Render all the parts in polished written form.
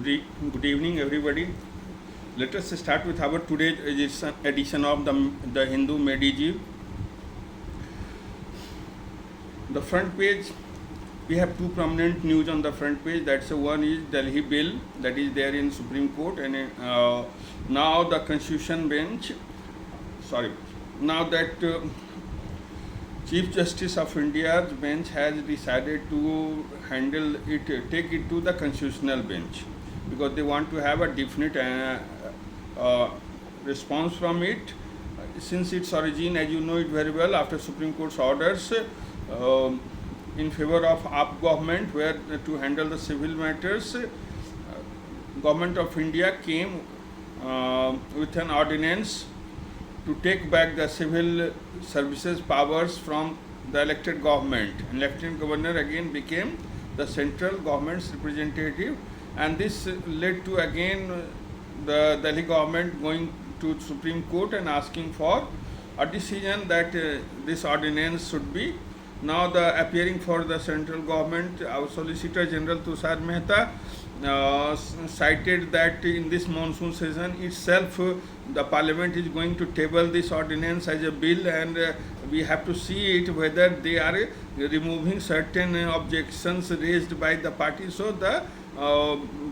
Good evening, everybody. Let us start with our today's edition of the Hindu Mediji. The front page, we have two prominent news on the front page. That's one is Delhi bill that is there in Supreme Court, and now the Constitution bench. Now that Chief Justice of India's bench has decided to handle it, take it to the constitutional bench, because they want to have a definite response from it. Since its origin, as you know it very well, after Supreme Court's orders in favor of AAP government, where to handle the civil matters, Government of India came with an ordinance to take back the civil services powers from the elected government. And Lieutenant Governor again became the central government's representative, and this led to again the Delhi government going to Supreme Court and asking for a decision that this ordinance should be. Now the appearing for the central government, our Solicitor General Tushar Mehta cited that in this monsoon season itself the parliament is going to table this ordinance as a bill, and we have to see it whether they are removing certain objections raised by the party. So the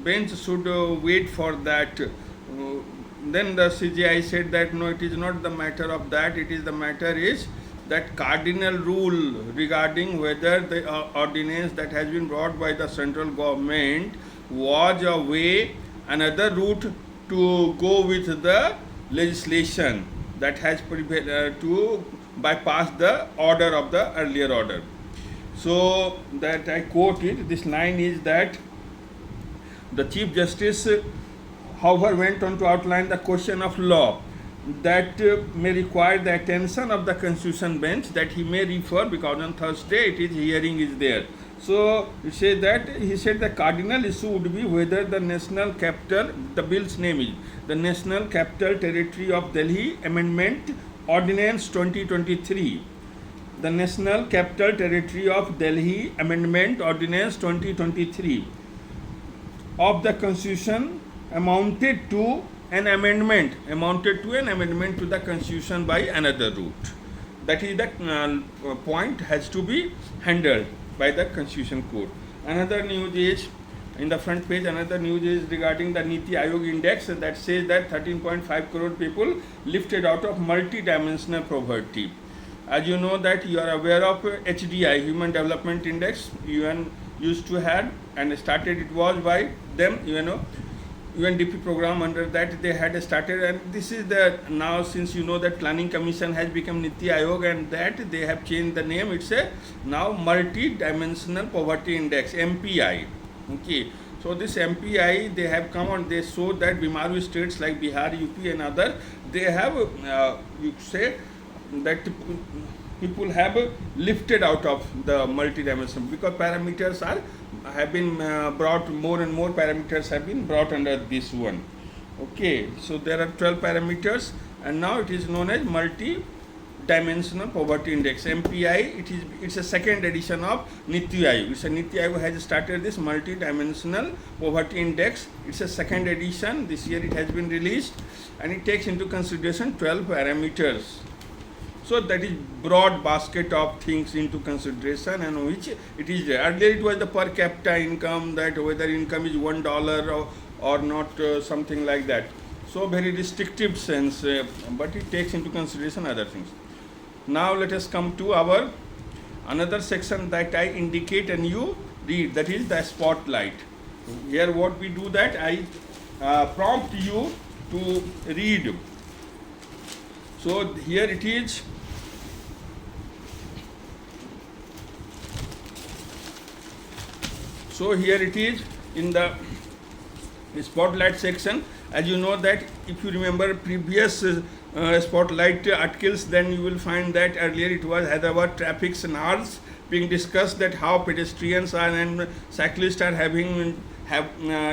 bench should wait for that. Then the CJI said that no, it is not the matter of that, it is the matter is that cardinal rule regarding whether the ordinance that has been brought by the central government was a way, another route to go with the legislation that has to bypass the order of the earlier order. So that I quote it, this line is that the Chief Justice, however, went on to outline the question of law that may require the attention of the Constitution bench, that he may refer, because on Thursday it is hearing is there. So he said the cardinal issue would be whether the national capital, the bill's name is the National Capital Territory of Delhi Amendment Ordinance 2023. The National Capital Territory of Delhi Amendment Ordinance 2023 of the Constitution amounted to an amendment to the Constitution by another route. That is the point has to be handled by the Constitution Court. Another news is in the front page. Another news is regarding the Niti Aayog index that says that 13.5 crore people lifted out of multi-dimensional poverty. As you know that you are aware of HDI, Human Development Index, UN used to have, and started it was by them, UNDP program. Under that they had started, and this is the now, since you know that Planning Commission has become Niti Aayog, and that they have changed the name. It's a now Multi-Dimensional Poverty Index, MPI. Okay, so this MPI, they have come on, they show that Bimaru states like Bihar, UP and other, they have you say that people have lifted out of the multi-dimensional, because parameters have been brought, more and more parameters have been brought under this one. Okay, so there are 12 parameters, and now it is known as multi-dimensional poverty index, MPI. It's a second edition of Niti Aayog. Niti Aayog has started this multi-dimensional poverty index. It's a second edition. This year it has been released, and it takes into consideration 12 parameters. So that is broad basket of things into consideration, and which it is earlier it was the per capita income, that whether income is $1 or not, something like that. So very restrictive sense, but it takes into consideration other things. Now let us come to our another section that I indicate and you read, that is the spotlight. Here what we do, that I prompt you to read. So here it is. So here it is in the spotlight section. As you know that if you remember previous spotlight articles, then you will find that earlier it was Hyderabad traffic scenarios being discussed, that how pedestrians are and cyclists are have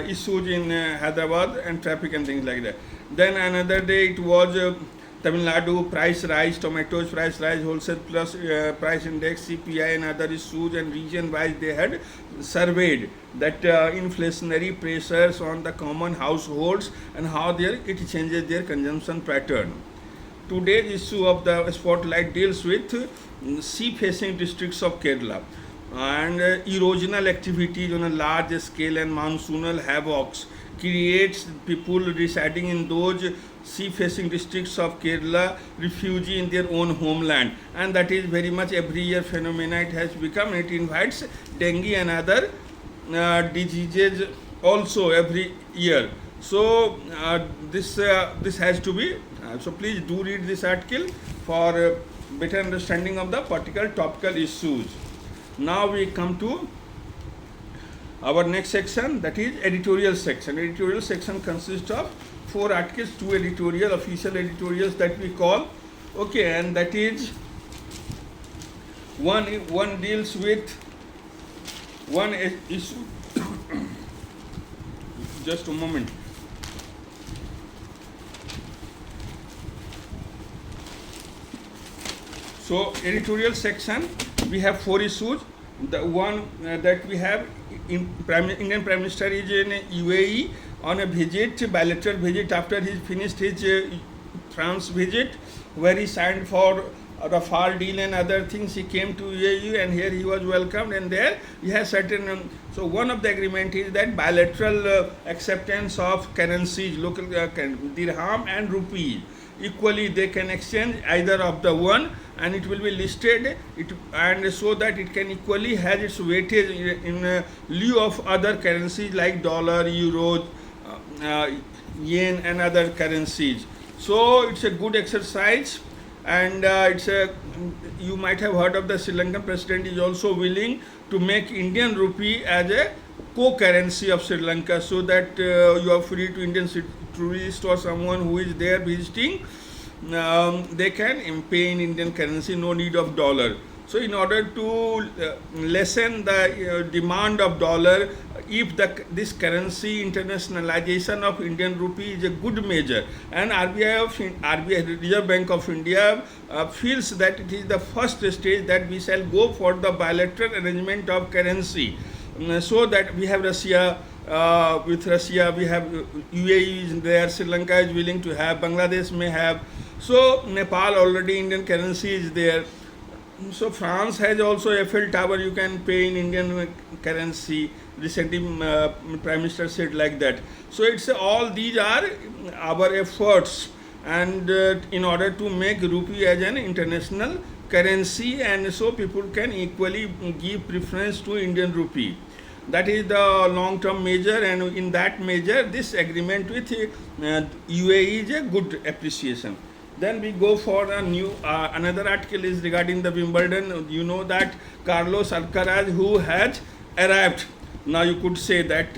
issues in Hyderabad and traffic and things like that. Then another day it was Tamil Nadu price rise, tomatoes price rise, wholesale plus price index, CPI and other issues, and region wise they had surveyed that inflationary pressures on the common households and how it changes their consumption pattern. Today's issue of the spotlight deals with sea facing districts of Kerala and erosional activities on a large scale and monsoonal havocs creates people residing in those sea facing districts of Kerala refugee in their own homeland, and that is very much every year phenomena it has become. It invites dengue and other diseases also every year. So this has to be so please do read this article for better understanding of the particular topical issues. Now we come to our next section, that is editorial section. Editorial section consists of 4 articles, 2 editorial, official editorials that we call, okay, and that is one deals with one issue. Just a moment. So editorial section, we have 4 issues. The one that we have, Indian Prime Minister is in UAE on a visit, bilateral visit after he finished his France visit, where he signed for Rafale deal and other things. He came to UAE and here he was welcomed, and there he has certain. So one of the agreement is that bilateral acceptance of currencies, local dirham and rupee. Equally they can exchange either of the one, and it will be listed and so that it can equally has its weightage in lieu of other currencies like dollar, euro, yen and other currencies. So it's a good exercise, and you might have heard of the Sri Lankan president is also willing to make Indian rupee as a co-currency of Sri Lanka, so that you are free to Indian tourist or someone who is there visiting, they can pay in Indian currency, no need of dollar. So in order to lessen the demand of dollar, if this currency internationalization of Indian rupee is a good measure, and RBI Reserve Bank of India feels that it is the first stage that we shall go for the bilateral arrangement of currency, so that we have Russia. With Russia, we have UAE is there, Sri Lanka is willing to have, Bangladesh may have, so Nepal already Indian currency is there. So France has also Eiffel Tower, you can pay in Indian currency. Recently, Prime Minister said like that. So it's all these are our efforts, and in order to make rupee as an international currency, and so people can equally give preference to Indian rupee. That is the long-term measure, and in that measure, this agreement with UAE is a good appreciation. Then we go for a new another article is regarding the Wimbledon. You know that Carlos Alcaraz, who has arrived. Now you could say that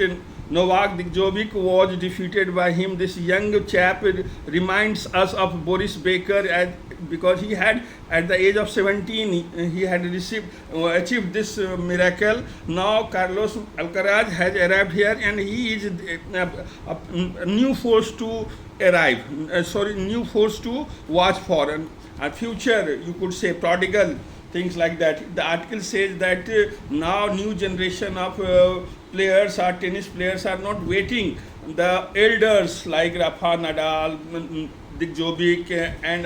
Novak Djokovic was defeated by him. This young chap reminds us of Boris Becker, because he had at the age of 17 he had achieved this miracle. Now Carlos Alcaraz has arrived here, and he is a new force to new force to watch for, and a future, you could say, prodigal, things like that. The article says that now new generation of players or tennis players are not waiting. The elders like Rafa Nadal, Djokovic and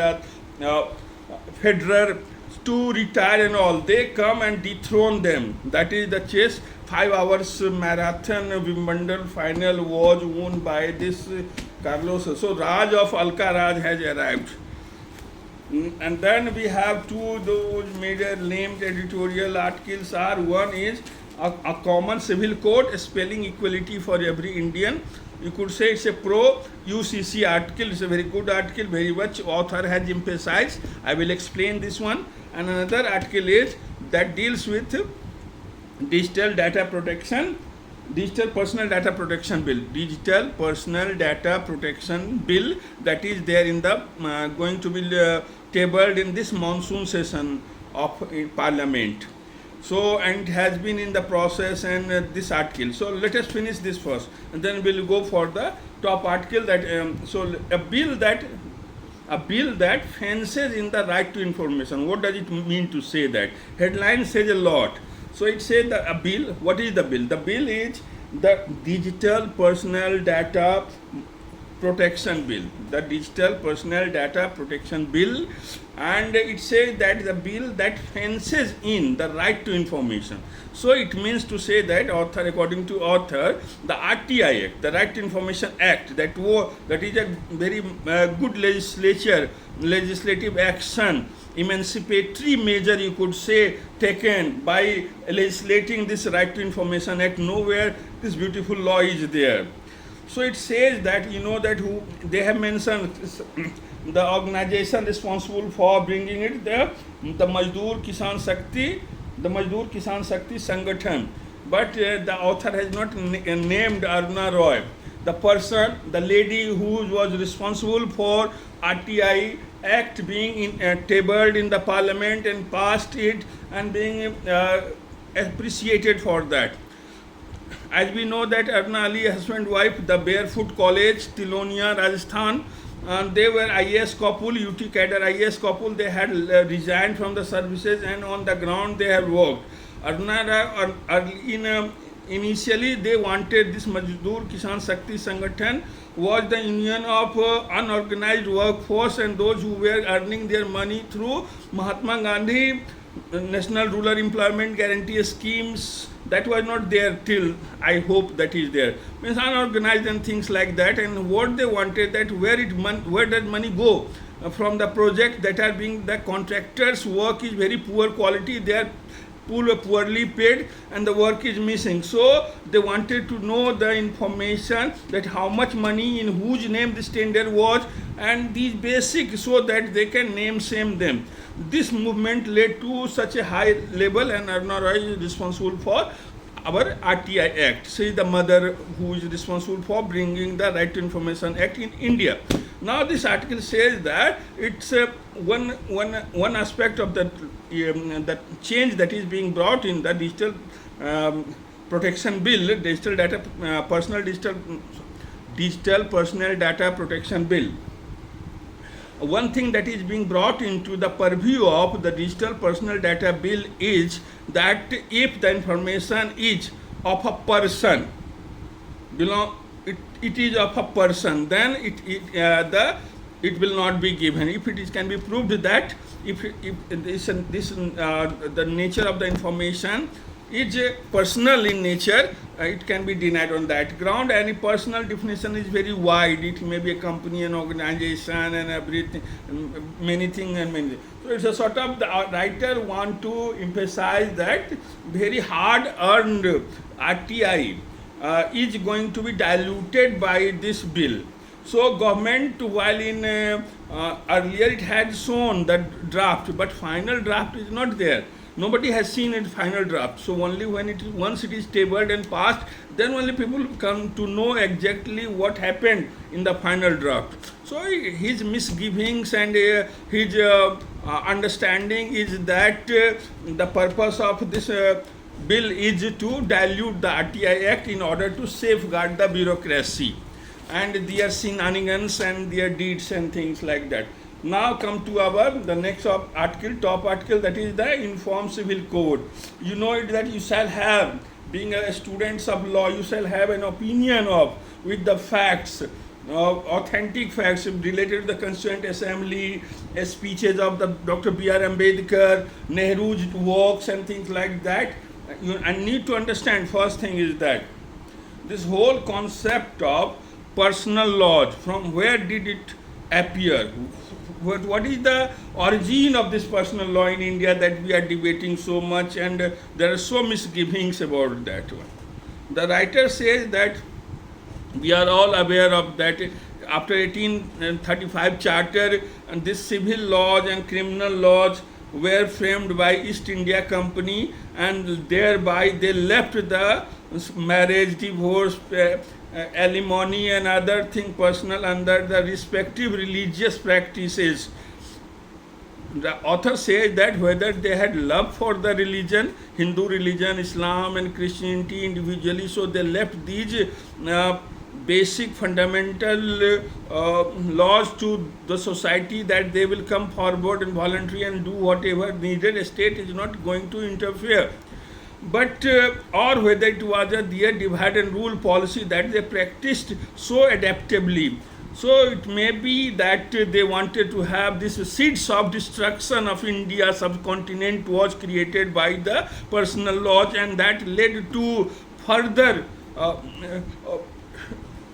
Federer to retire and all, they come and dethrone them. That is the chess. 5 hours marathon Wimbledon final was won by this Carlos. So Raj of Alcaraz has arrived. And then we have 2 those major named editorial articles are, one is a common civil code spelling equality for every Indian. You could say it's a pro UCC article. It's a very good article, very much author has emphasized. I will explain this one. And another article is that deals with digital data protection, digital personal data protection bill, digital personal data protection bill, that is there in the going to be tabled in this monsoon session of Parliament. So, and it has been in the process, and this article. So let us finish this first, and then we'll go for the top article. That so a bill that a bill that fences in the right to information. What does it mean to say that? Headline says a lot. So it says that a bill. What is the bill? The bill is the Digital Personal Data Protection Bill. The Digital Personal Data Protection Bill, and it says that the bill that fences in the right to information. So it means to say that author, according to author, the RTI Act, the Right to Information Act, that is a very good legislative action, emancipatory measure, you could say, taken by legislating this Right to Information Act. Nowhere this beautiful law is there. So it says that, you know, that who they have mentioned the organization responsible for bringing it there, the Mazdoor Kisan Shakti, Sangathan. But the author has not named Aruna Roy, the person, the lady who was responsible for RTI Act being tabled in the parliament and passed it and being appreciated for that. As we know that Aruna Ali, husband wife, the Barefoot College, Tilonia, Rajasthan, they were IAS couple, UT cadre IAS couple. They had resigned from the services and on the ground they have worked. Initially they wanted this Mazdoor Kisan Shakti Sangathan was the union of unorganized workforce and those who were earning their money through Mahatma Gandhi National Rural Employment Guarantee Schemes. That was not there till, I hope that is there. Means unorganized and things like that. And what they wanted, that where does money go from the project that are being, the contractors' work is very poor quality. They are poorly paid and the work is missing. So they wanted to know the information that how much money, in whose name this tender was, and these basic, so that they can name same them. This movement led to such a high level, and Aruna Roy is responsible for our RTI Act. She is the mother who is responsible for bringing the Right to Information Act in India. Now this article says that it's one aspect of the change that is being brought in the Digital Protection Bill, Digital Personal Data Protection Bill. One thing that is being brought into the purview of the Digital Personal Data Bill is that if the information is of a person, it is of a person, then it will not be given. If it can be proved that if the nature of the information is personal in nature, it can be denied on that ground. Any personal definition is very wide. It may be a company, an organization, and everything, many things and many things. So it's a sort of, the writer want to emphasize that very hard earned RTI is going to be diluted by this bill. So government, while in earlier it had shown that draft, but final draft is not there. Nobody has seen its final draft. So only once it is tabled and passed, then only people come to know exactly what happened in the final draft. So his misgivings and his understanding is that the purpose of this bill is to dilute the RTI Act in order to safeguard the bureaucracy and their shenanigans and their deeds and things like that. Now come to the next top article, that is the Informed Civil Code. You know it that you shall have, being a student of law, you shall have an opinion of, with the facts, authentic facts related to the Constituent Assembly, speeches of the Dr. B.R. Ambedkar, Nehru's works and things like that. You need to understand, first thing is that this whole concept of personal laws, from where did it appear? What is the origin of this personal law in India that we are debating so much, and there are so misgivings about that one. The writer says that we are all aware of that after 1835 charter, and this civil laws and criminal laws were framed by East India Company, and thereby they left the marriage, divorce, alimony and other things personal under the respective religious practices. The author says that whether they had love for the religion, Hindu religion, Islam and Christianity individually, so they left these basic fundamental laws to the society that they will come forward and voluntary and do whatever needed. A state is not going to interfere. But or whether it was their divide and rule policy that they practiced so adaptably. So it may be that they wanted to have this seeds of destruction of India subcontinent was created by the personal laws, and that led to further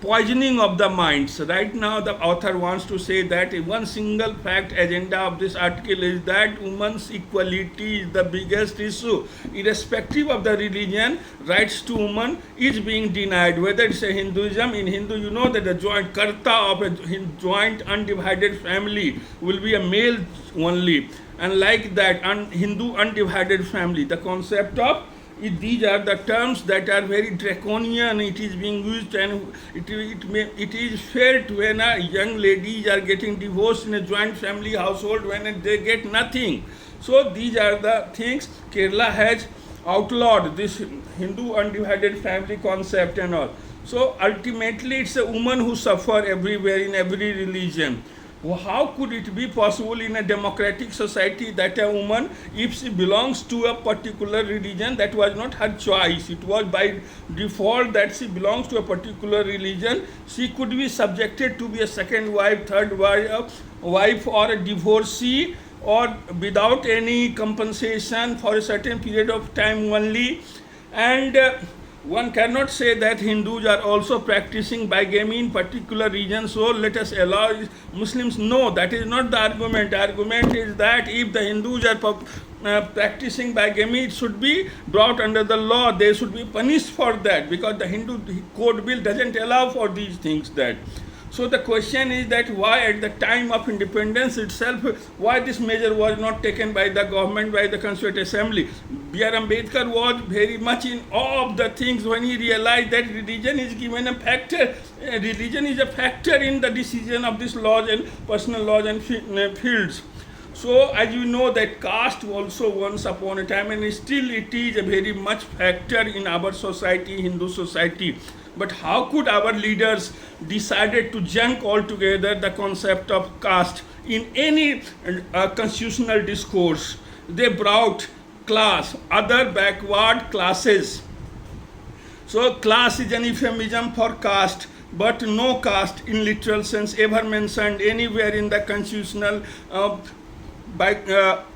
poisoning of the minds. Right now the author wants to say that one single fact agenda of this article is that women's equality is the biggest issue. Irrespective of the religion, rights to women is being denied. Whether it's a Hinduism, in Hindu you know that the joint karta of a joint undivided family will be a male only, and like that Hindu undivided family, the concept of these are the terms that are very draconian. It is being used, and it is felt when young ladies are getting divorced in a joint family household when they get nothing. So these are the things. Kerala has outlawed this Hindu undivided family concept and all. So ultimately it's a woman who suffer everywhere in every religion. How could it be possible in a democratic society that a woman, if she belongs to a particular religion, that was not her choice, it was by default that she belongs to a particular religion, she could be subjected to be a second wife, third wife or a divorcee, or without any compensation for a certain period of time only. And one cannot say that Hindus are also practicing bigamy in particular regions, so let us allow Muslims. No, that is not the argument. The argument is that if the Hindus are practicing bigamy, it should be brought under the law. They should be punished for that, because the Hindu code bill doesn't allow for these things. That. So the question is that why at the time of independence itself, why this measure was not taken by the government, by the Constituent Assembly. B.R. Ambedkar was very much in awe of the things when he realized that religion is given a factor. Religion is a factor in the decision of these laws and personal laws and fields. So as you know that caste also once upon a time, and still it is a very much factor in our society, Hindu society. But how could our leaders decided to junk altogether the concept of caste in any constitutional discourse? They brought class, other backward classes. So class is an euphemism for caste, but no caste in literal sense ever mentioned anywhere in the constitutional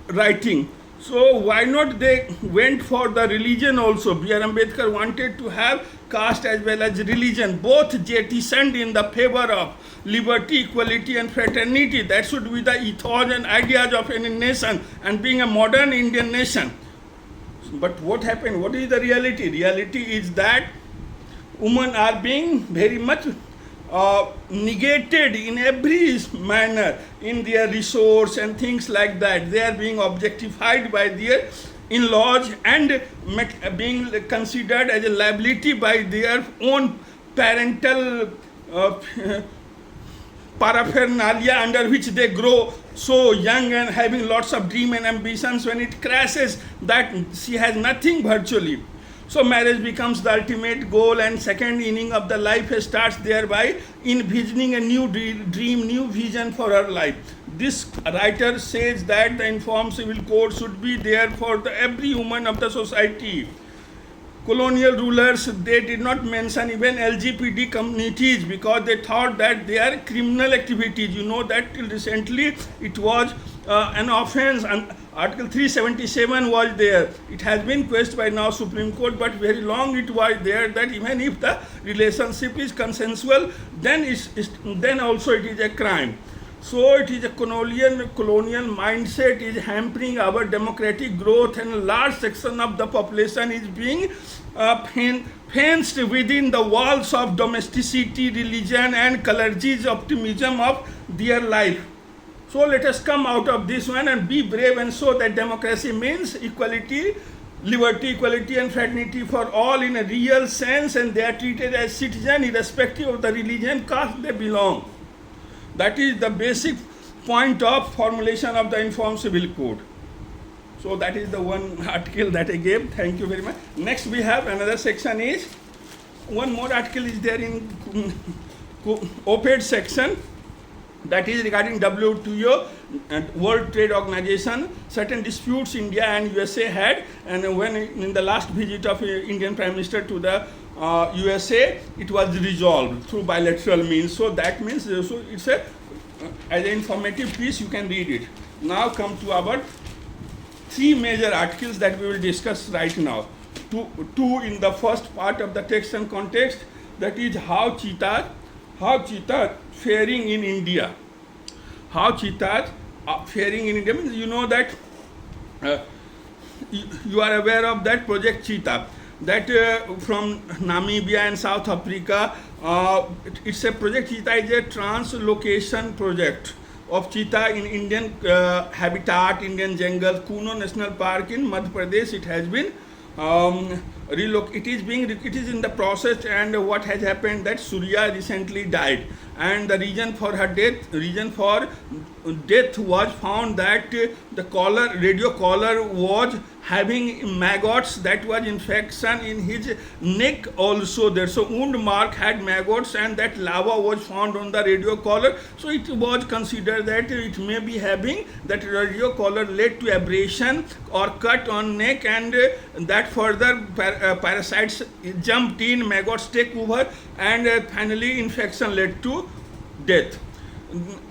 writing. So why not they went for the religion also? B.R. Ambedkar wanted to have caste as well as religion, both jettisoned in the favor of liberty, equality and fraternity. That should be the ethos and ideas of any nation, and being a modern Indian nation. But what happened? What is the reality? Reality is that women are being very much negated in every manner in their resource and things like that. They are being objectified by their in-laws and being considered as a liability by their own parental paraphernalia under which they grow so young and having lots of dream and ambitions. When it crashes, that she has nothing virtually. So marriage becomes the ultimate goal, and second inning of the life starts thereby envisioning a new dream, new vision for her life. This writer says that the Informed Civil Code should be there for every woman of the society. Colonial rulers, they did not mention even LGBT communities because they thought that they are criminal activities. You know that till recently it was an offense, and Article 377 was there. It has been questioned by now Supreme Court, but very long it was there that even if the relationship is consensual, then also it is a crime. So it is a colonial mindset is hampering our democratic growth, and a large section of the population is being fenced within the walls of domesticity, religion and clergy's optimism of their life. So let us come out of this one and be brave and show that democracy means equality, liberty, equality and fraternity for all in a real sense, and they are treated as citizens irrespective of the religion, caste they belong. That is the basic point of formulation of the Informed Civil Code. So that is the one article that I gave. Thank you very much. Next we have another section is one more article is there in op-ed section, that is regarding WTO and World Trade Organization. Certain disputes India and USA had, and when in the last visit of Indian Prime Minister to the USA, it was resolved through bilateral means. So that means, so it's a as an informative piece, you can read it. Now come to our three major articles that we will discuss right now. Two in the first part of the text and context, that is how cheetah faring in India. How cheetahs are faring in India means, you know that you are aware of that Project Cheetah, that from Namibia and South Africa. It's a Project Cheetah is a translocation project of cheetah in Indian habitat, Indian jungle, Kuno National Park in Madhya Pradesh. It has been it is in the process, and what has happened that Surya recently died, and the reason for death was found that the radio collar was having maggots, that was infection in his neck also there. So wound mark had maggots, and that lava was found on the radio collar. So it was considered that it may be having that radio collar led to abrasion or cut on neck, and that further parasites jumped in, maggots take over, and finally infection led to death.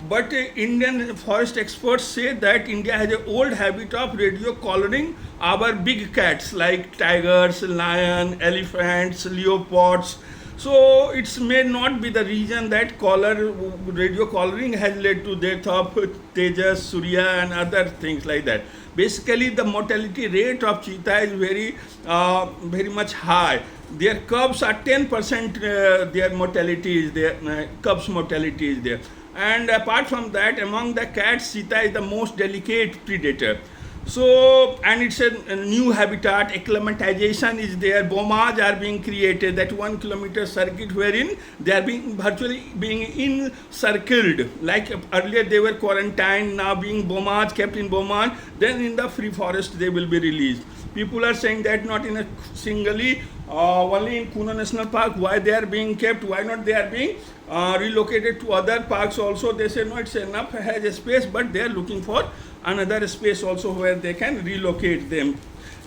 But Indian forest experts say that India has an old habit of radio collaring our big cats like tigers, lion, elephants, leopards. So it may not be the reason that radio collaring has led to death of Tejas, Surya and other things like that. Basically, the mortality rate of cheetah is very much high. Their cubs are 10%, their mortality is there, cubs mortality is there. And apart from that, among the cats, cheetah is the most delicate predator. So, and it's a new habitat, acclimatization is there, bomas are being created, that 1 kilometer circuit wherein they are virtually being encircled. Like earlier they were quarantined, now being bomas, kept in bomas, then in the free forest they will be released. People are saying that not in a singly, only in Kuno National Park, why they are being kept, why not they are being relocated to other parks also. They say no, it's enough, has a space, but they are looking for another space also where they can relocate them.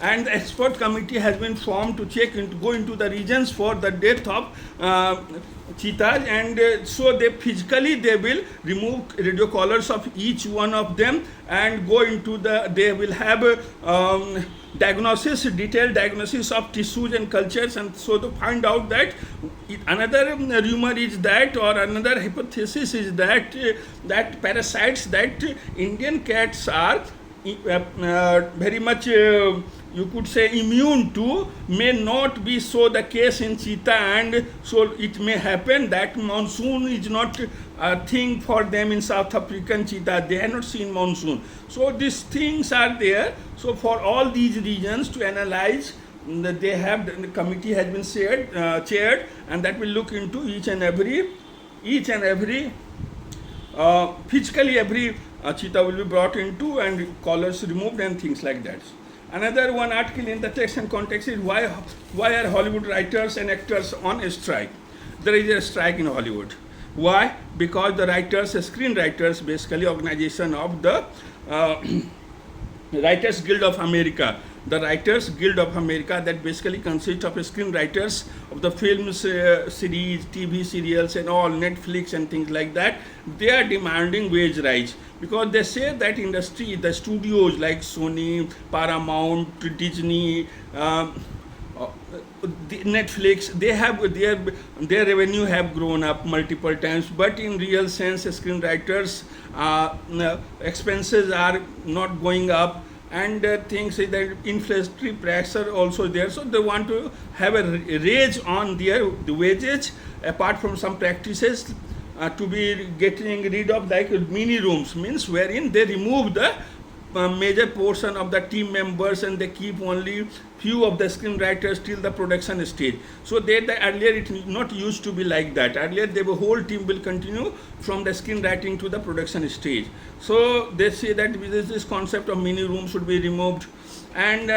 And the expert committee has been formed to go into the regions for the death of cheetahs, and so they will remove radio collars of each one of them and go into they will have detailed diagnosis of tissues and cultures, and so to find out that another rumor is that, or another hypothesis is that that parasites that Indian cats are very much you could say immune to may not be so the case in cheetah, and so it may happen that monsoon is not a thing for them in South African cheetah. They have not seen monsoon. So these things are there. So for all these regions to analyze, the committee has been chaired, and that will look into each and every physically every cheetah will be brought into and collars removed and things like that. Another one article in the text and context is why are Hollywood writers and actors on a strike? There is a strike in Hollywood. Why? Because the screenwriters, basically organization of the Writers Guild of America. The Writers Guild of America, that basically consists of screenwriters of the films, series, TV serials and all, Netflix and things like that. They are demanding wage rise because they say that industry, the studios like Sony, Paramount, Disney, Netflix, they have their revenue have grown up multiple times, but in real sense, screenwriters' expenses are not going up, and things that inflationary pressure also there. So they want to have a raise on the wages, apart from some practices to be getting rid of, like mini rooms, means wherein they remove the major portion of the team members and they keep only few of the screenwriters till the production stage. So earlier it not used to be like that. Earlier the whole team will continue from the screenwriting to the production stage. So they say that this concept of mini room should be removed. And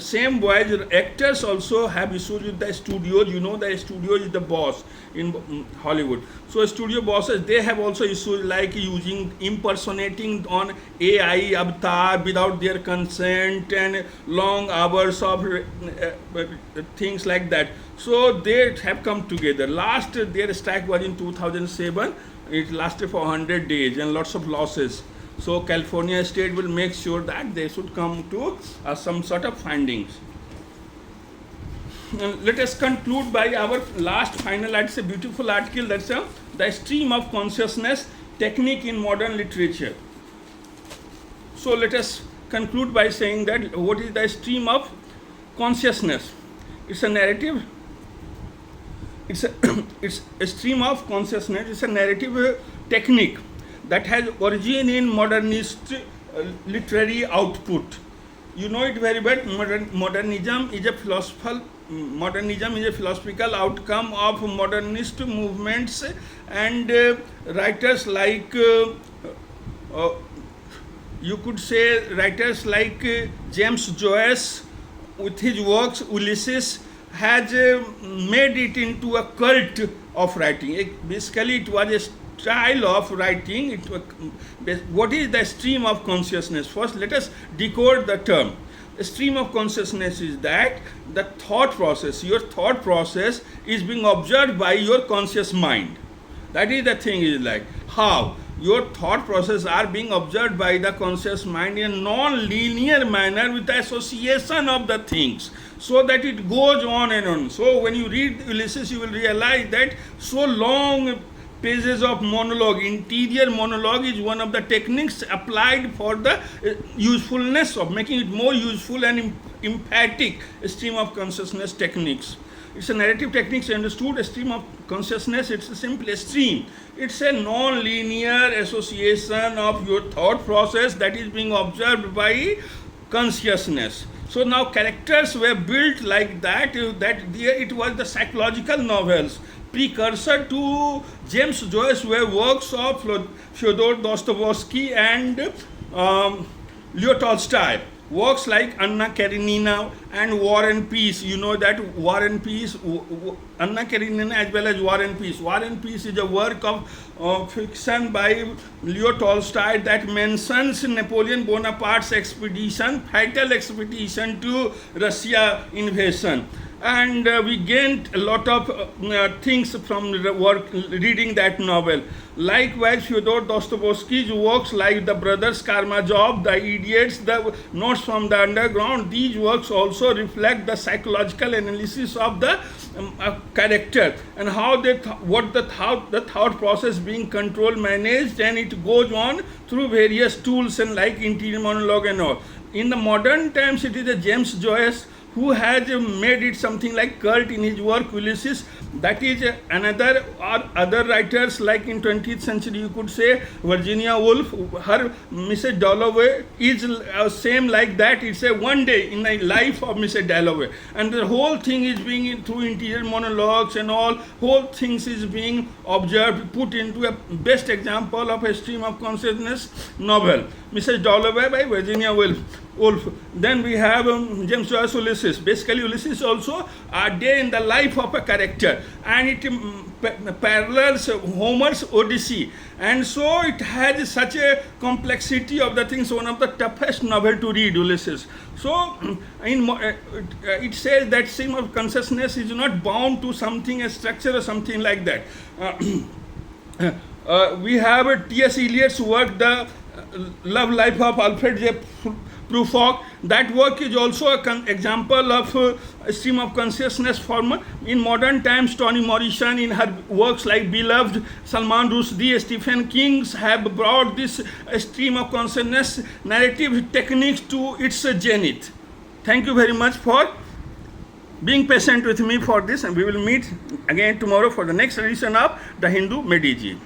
same wise, actors also have issues with the studios. You know, the studio is the boss in Hollywood. So studio bosses, they have also issues like impersonating on AI avatar without their consent, and long hours of things like that. So they have come together. Last their strike was in 2007. It lasted for 100 days and lots of losses. So California state will make sure that they should come to some sort of findings. Let us conclude by our last final, it's a beautiful article, that's the stream of consciousness technique in modern literature. So let us conclude by saying that what is the stream of consciousness? It's a narrative. It's a stream of consciousness. It's a narrative technique that has origin in modernist literary output. You know it very well. Modernism is a philosophical outcome of modernist movements, and writers like you could say writers like James Joyce with his works Ulysses has made it into a cult of writing. Basically it was a style of writing. What is the stream of consciousness? First, let us decode the term. The stream of consciousness is that the thought process, your thought process is being observed by your conscious mind. That is the thing, is like how your thought process are being observed by the conscious mind in a non-linear manner with the association of the things, so that it goes on and on. So when you read Ulysses, you will realize that so long pages of monologue, interior monologue, is one of the techniques applied for the usefulness of making it more useful and emphatic. Stream of consciousness techniques. It's a narrative techniques understood. A stream of consciousness, it's simply a stream. It's a non-linear association of your thought process that is being observed by consciousness. So now characters were built like that, it was the psychological novels. Precursor to James Joyce were works of Fyodor Dostoevsky and Leo Tolstoy. Works like Anna Karenina and War and Peace. You know that War and Peace, Anna Karenina as well as War and Peace. War and Peace is a work of fiction by Leo Tolstoy that mentions Napoleon Bonaparte's expedition, fatal expedition to Russia invasion. And we gained a lot of things from the work, reading that novel. Likewise, Fyodor Dostoevsky's works like The Brothers Karamazov, The Idiots, The Notes from the Underground, these works also reflect the psychological analysis of the character and how the thought process being controlled, managed, and it goes on through various tools and like interior monologue and all. In the modern times, it is a James Joyce who has made it something like cult in his work Ulysses. That is another, or other writers like in 20th century, you could say Virginia Woolf, her Mrs. Dalloway is same like that. It's a one day in the life of Mrs. Dalloway, and the whole thing is being through interior monologues and all, whole things is being observed, put into a best example of a stream of consciousness novel, Mrs. Dalloway by Virginia Woolf. Then we have James Joyce Ulysses. Basically Ulysses also a day in the life of a character, and it parallels Homer's Odyssey, and so it has such a complexity of the things. One of the toughest novel to read, Ulysses. So it says that stream of consciousness is not bound to something, a structure or something like that. We have T.S. Eliot's work, The Love Life of Alfred J. Prufrock. That work is also an example of a stream of consciousness form. In modern times, Toni Morrison in her works like Beloved, Salman Rushdie, Stephen King have brought this stream of consciousness narrative techniques to its zenith. Thank you very much for being patient with me for this, and we will meet again tomorrow for the next edition of The Hindu Mediji.